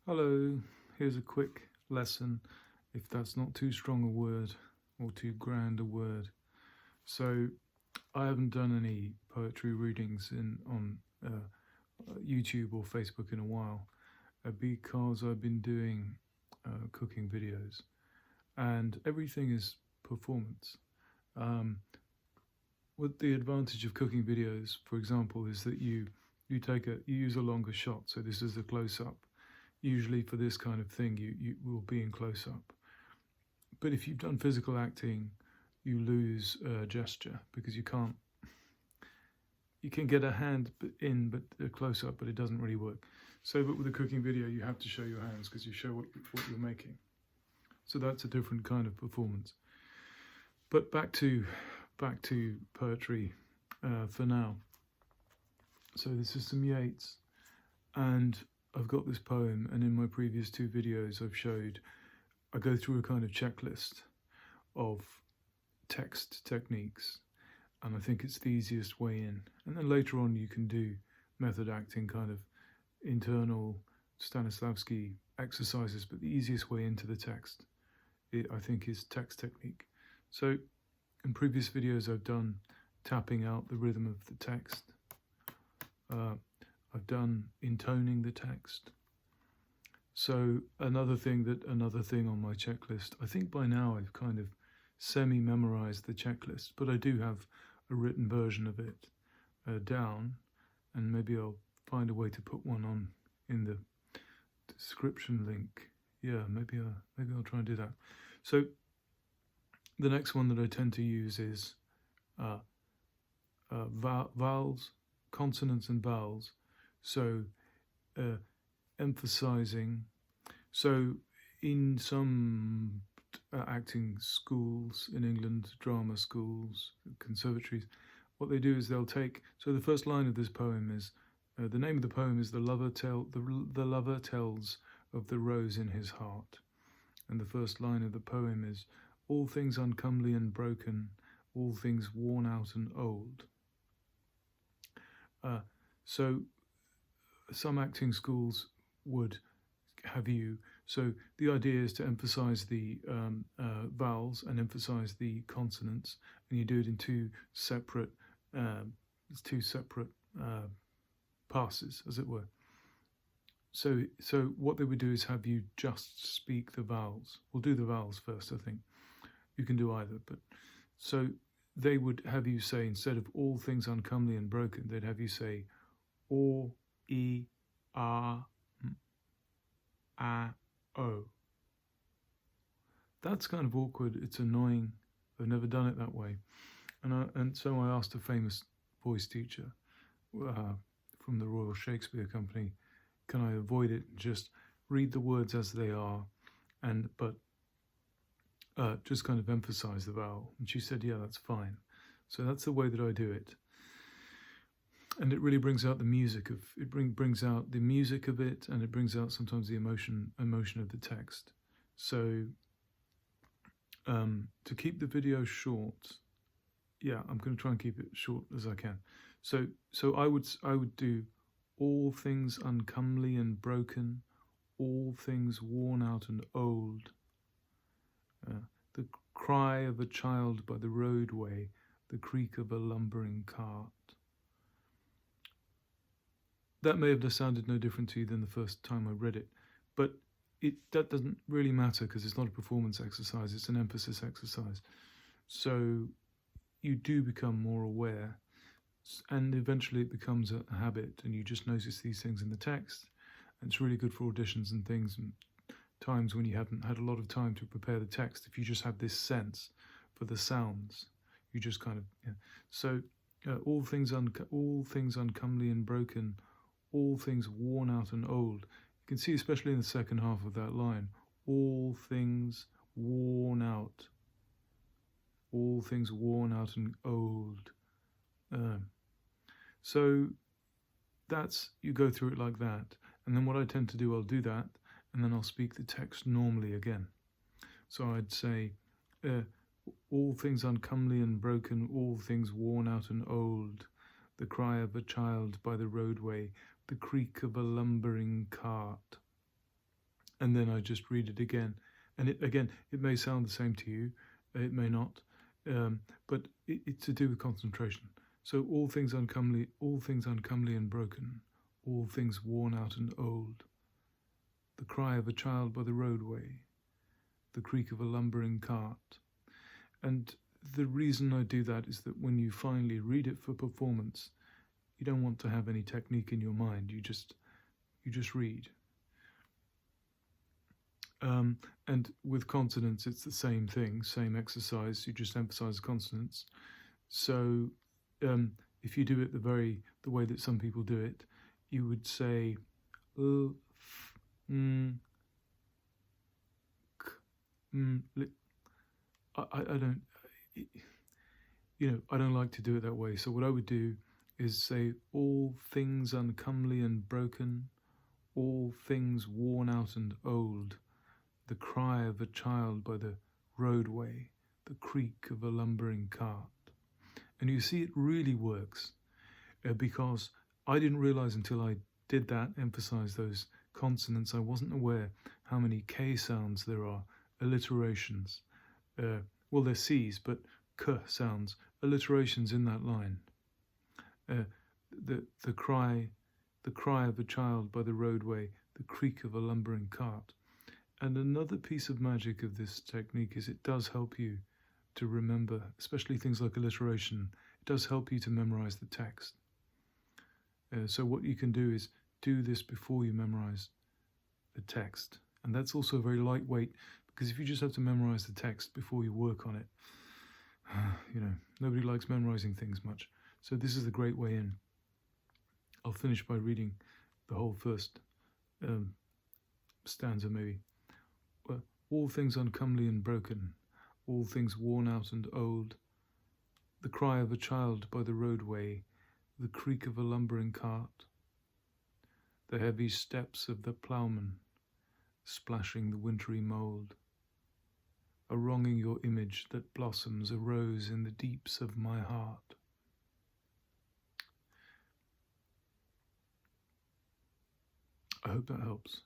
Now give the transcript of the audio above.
Hello, here's a quick lesson, if that's not too strong a word or too grand a word. So I haven't done any poetry readings on YouTube or Facebook in a while because I've been doing cooking videos, and everything is performance. What the advantage of cooking videos, for example, is that you use a longer shot. So this is a close up. Usually for this kind of thing, you will be in close up. But if you've done physical acting, you lose gesture because you can get a hand in, but a close up, but it doesn't really work. So, but with a cooking video, you have to show your hands because you show what you're making. So that's a different kind of performance. But back to poetry for now. So this is some Yeats, and I've got this poem, and in my previous two videos I go through a kind of checklist of text techniques, and I think it's the easiest way in. And then later on you can do method acting, kind of internal Stanislavski exercises, but the easiest way into the text, I think, is text technique. So in previous videos I've done tapping out the rhythm of the text. I've done intoning the text. So another thing on my checklist, I think by now I've kind of semi-memorized the checklist, but I do have a written version of it down, and maybe I'll find a way to put one on in the description link. Yeah, maybe I'll try and do that. So the next one that I tend to use is vowels, consonants and vowels. So emphasizing. So in some acting schools in England, drama schools, conservatories, what they do is they'll take, so the first line of this poem is, the name of the poem is the lover tells of the rose in his heart. And the first line of the poem is, all things uncomely and broken, all things worn out and old. So some acting schools would have you, so the idea is to emphasize the vowels and emphasize the consonants, and you do it in two separate passes, as it were. So what they would do is have you just speak the vowels. We'll do the vowels first, I think. You can do either, but so they would have you say, instead of all things uncomely and broken, they'd have you say o, e, a, o. That's kind of awkward. It's annoying. I've never done it that way, and so I asked a famous voice teacher from the Royal Shakespeare Company, can I avoid it and just read the words as they are, but just kind of emphasize the vowel? And she said, yeah, that's fine. So that's the way that I do it. And it really brings out the music of it. Brings out the music of it, and it brings out sometimes the emotion of the text. So to keep the video short, yeah, I'm going to try and keep it short as I can. So I would do all things uncomely and broken, all things worn out and old. The cry of a child by the roadway, the creak of a lumbering cart. That may have sounded no different to you than the first time I read it, but that doesn't really matter because it's not a performance exercise, it's an emphasis exercise. So you do become more aware, and eventually it becomes a habit, and you just notice these things in the text. And it's really good for auditions and things, and times when you haven't had a lot of time to prepare the text. If you just have this sense for the sounds, you just kind of, yeah. So all things uncomely and broken, all things worn out and old. You can see, especially in the second half of that line, all things worn out. All things worn out and old. So that's, you go through it like that. And then what I tend to do, I'll do that, and then I'll speak the text normally again. So I'd say, all things uncomely and broken, all things worn out and old, the cry of a child by the roadway, the creak of a lumbering cart. and then I just read it again. And it may sound the same to you, it may not, but it's to do with concentration. So all things uncomely and broken, all things worn out and old, the cry of a child by the roadway, the creak of a lumbering cart. And the reason I do that is that when you finally read it for performance, you don't want to have any technique in your mind. You just read. And with consonants, it's the same thing, same exercise. You just emphasize consonants. So if you do it the way that some people do it, you would say f, k, I don't, I don't like to do it that way. So what I would do is say all things uncomely and broken, all things worn out and old, the cry of a child by the roadway, the creak of a lumbering cart. And you see, it really works because I didn't realize until I did that, emphasize those consonants, I wasn't aware how many K sounds there are, alliterations. Well, they're C's, but K sounds, alliterations in that line. The cry of a child by the roadway, the creak of a lumbering cart. And another piece of magic of this technique is it does help you to remember, especially things like alliteration. It does help you to memorize the text. So what you can do is do this before you memorize the text. And that's also very lightweight, because if you just have to memorize the text before you work on it, nobody likes memorizing things much. So this is a great way in. I'll finish by reading the whole first stanza maybe. All things uncomely and broken, all things worn out and old, the cry of a child by the roadway, the creak of a lumbering cart, the heavy steps of the ploughman, splashing the wintry mould, a wronging your image that blossoms a rose in the deeps of my heart. I hope that helps.